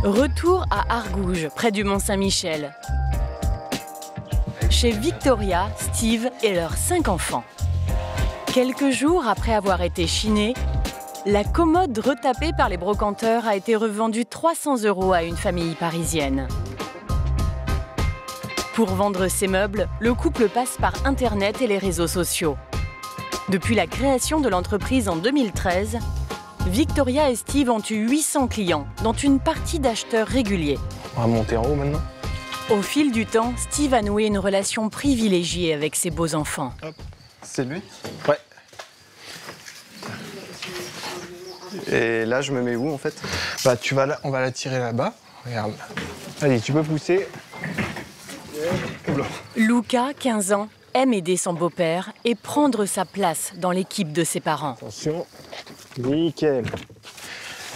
Retour à Argouges, près du Mont-Saint-Michel. Chez Victoria, Steve et leurs 5 enfants. Quelques jours après avoir été chinée, la commode retapée par les brocanteurs a été revendue 300 € à une famille parisienne. Pour vendre ces meubles, le couple passe par Internet et les réseaux sociaux. Depuis la création de l'entreprise en 2013, Victoria et Steve ont eu 800 clients, dont une partie d'acheteurs réguliers. On va monter en haut maintenant. Au fil du temps, Steve a noué une relation privilégiée avec ses beaux enfants. C'est lui? Ouais. Et là, je me mets où en fait? Bah, on va la tirer là-bas. Regarde. Allez, tu peux pousser. Luca, 15 ans, aime aider son beau-père et prendre sa place dans l'équipe de ses parents. Attention. Nickel.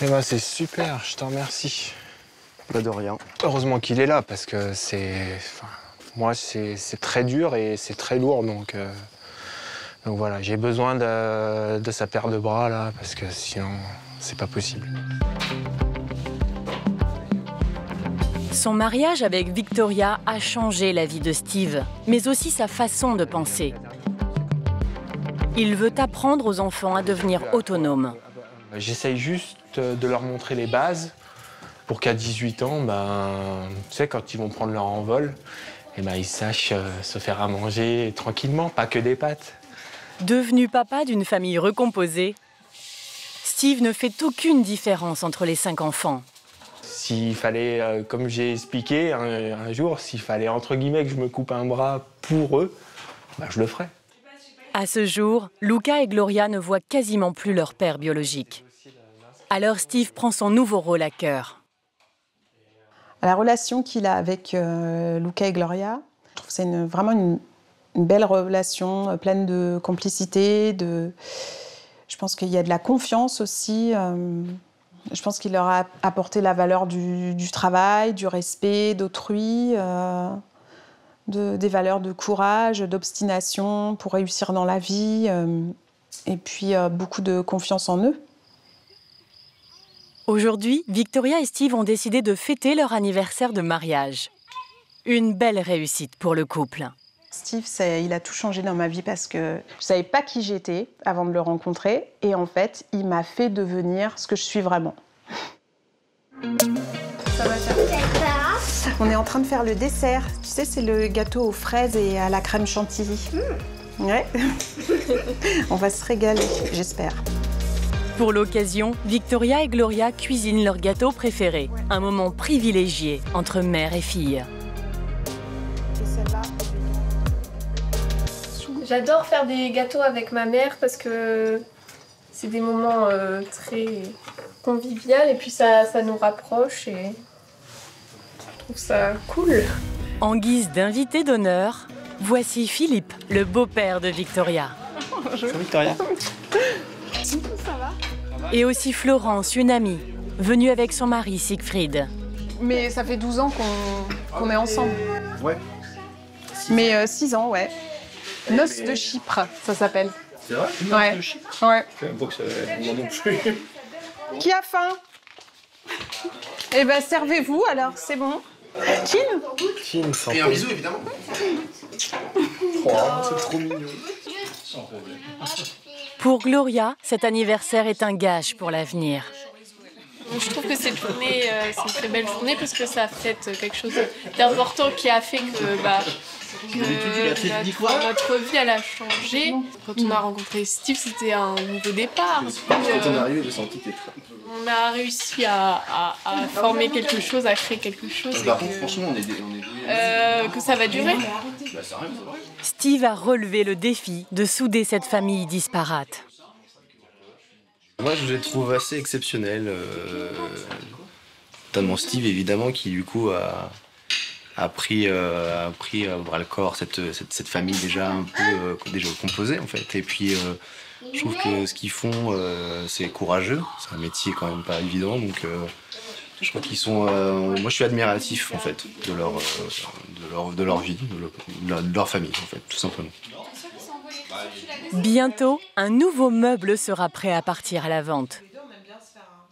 Eh ben, c'est super, je t'en remercie. Pas de rien. Heureusement qu'il est là parce que moi, c'est très dur et c'est très lourd. Donc voilà, j'ai besoin de sa paire de bras là parce que sinon, c'est pas possible. Son mariage avec Victoria a changé la vie de Steve, mais aussi sa façon de penser. Il veut apprendre aux enfants à devenir autonomes. J'essaye juste de leur montrer les bases pour qu'à 18 ans, tu sais, quand ils vont prendre leur envol, ils sachent se faire à manger tranquillement, pas que des pâtes. Devenu papa d'une famille recomposée, Steve ne fait aucune différence entre les 5 enfants. S'il fallait, comme j'ai expliqué un jour, s'il fallait entre guillemets que je me coupe un bras pour eux, je le ferais. À ce jour, Luca et Gloria ne voient quasiment plus leur père biologique. Alors Steve prend son nouveau rôle à cœur. La relation qu'il a avec Luca et Gloria, je trouve que c'est vraiment une belle relation, pleine de complicité. Je pense qu'il y a de la confiance aussi. Je pense qu'il leur a apporté la valeur du travail, du respect d'autrui. Des valeurs de courage, d'obstination pour réussir dans la vie, et puis beaucoup de confiance en eux. Aujourd'hui, Victoria et Steve ont décidé de fêter leur anniversaire de mariage. Une belle réussite pour le couple. Steve, il a tout changé dans ma vie parce que je ne savais pas qui j'étais avant de le rencontrer. Et en fait, il m'a fait devenir ce que je suis vraiment. Ça va faire. On est en train de faire le dessert. Tu sais, c'est le gâteau aux fraises et à la crème chantilly. Ouais. On va se régaler, j'espère. Pour l'occasion, Victoria et Gloria cuisinent leur gâteau préféré. Un moment privilégié entre mère et fille. J'adore faire des gâteaux avec ma mère parce que c'est des moments très conviviaux et puis ça nous rapproche et je trouve ça cool. En guise d'invité d'honneur, voici Philippe, le beau-père de Victoria. Bonjour Victoria. Ça va ? Et aussi Florence, une amie, venue avec son mari Siegfried. Mais ça fait 12 ans qu'on est ensemble. Ouais. Mais 6 ans, ouais. Noces de Chypre, ça s'appelle. C'est vrai? Ouais. Ouais. Qui a faim? Eh ben, servez-vous alors, c'est bon. Chin, Et un bisou, évidemment. Oh, c'est trop mignon. Pour Gloria, cet anniversaire est un gage pour l'avenir. Je trouve que cette journée, c'est une très belle journée parce que ça fête quelque chose d'important qui a fait que notre vie elle a changé. Quand on a rencontré Steve, c'était un nouveau départ. Quand on est arrivé, j'ai senti quelque chose. On a réussi à former quelque chose, à créer quelque chose. Par contre, franchement, on est que ça va durer. Bah, ça arrive, c'est vrai. Steve a relevé le défi de souder cette famille disparate. Moi, je les trouve assez exceptionnels. Notamment Steve, évidemment, qui du coup a pris à bras le corps cette famille déjà un peu déjà composée, en fait. Et puis, je trouve que ce qu'ils font, c'est courageux. C'est un métier quand même pas évident, donc je crois qu'ils sont. Moi, je suis admiratif, en fait, de leur vie, de leur famille, en fait, tout simplement. Bientôt, un nouveau meuble sera prêt à partir à la vente.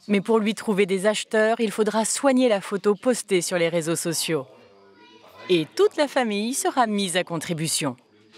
Mais pour lui trouver des acheteurs, il faudra soigner la photo postée sur les réseaux sociaux. Et toute la famille sera mise à contribution.